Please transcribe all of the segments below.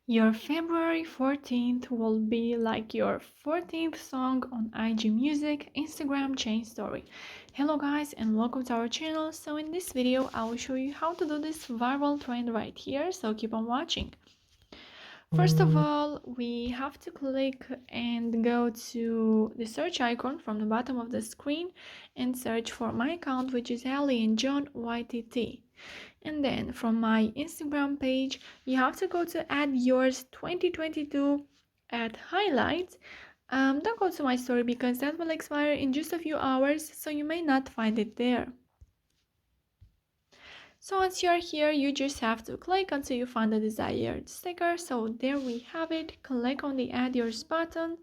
Your February 14th will be like your 14th song on IG Music Instagram Chain Story. Hello guys and welcome to our channel. So in this video I will show you how to do this viral trend right here, so keep on watching. First of all, we have to click and go to the search icon from the bottom of the screen and search for my account, which is Ellie and John YTT. And then from my Instagram page, you have to go to add yours 2022 at highlights. Don't go to my story because that will expire in just a few hours, so you may not find it there. So once you're here, you just have to click until you find the desired sticker. So there we have it. Click on the add yours button.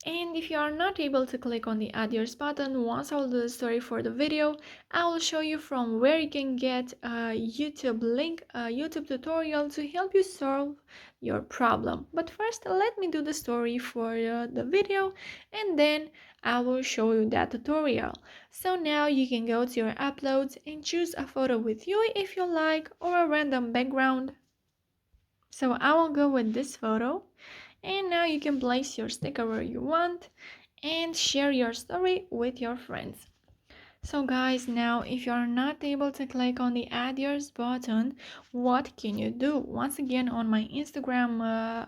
And if you are not able to click on the add yours button, once I will do the story for the video, I will show you from where you can get a YouTube link, a YouTube tutorial to help you solve your problem. But first, let me do the story for the video, and then I will show you that tutorial. So now you can go to your uploads and choose a photo with you if you like, or a random background. So I will go with this photo. And now you can place your sticker where you want and share your story with your friends. So guys, now if you are not able to click on the add yours button, what can you do? Once again, on my Instagram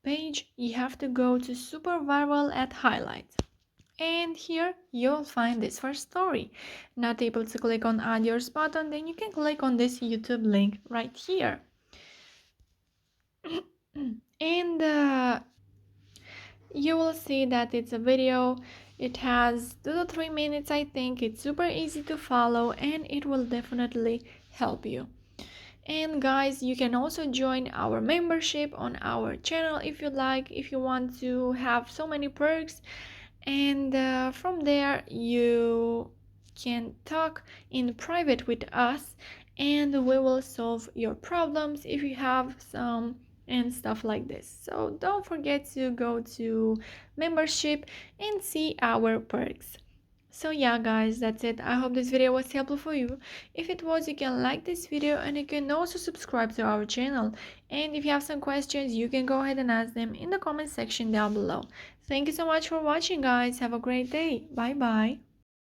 page, you have to go to super viral at highlights. And here you'll find this first story. Not able to click on add yours button, then you can click on this YouTube link right here. And you will see that it's a video. It has 2 to 3 minutes. I think it's super easy to follow and it will definitely help you. And guys, you can also join our membership on our channel if you like, if you want to have so many perks. And from there you can talk in private with us and we will solve your problems if you have some and stuff like this. So don't forget to go to membership and see our perks. So yeah guys, that's it. I hope this video was helpful for you. If it was, you can like this video and you can also subscribe to our channel. And if you have some questions, you can go ahead and ask them in the comment section down below. Thank you so much for watching guys. Have a great day. Bye bye.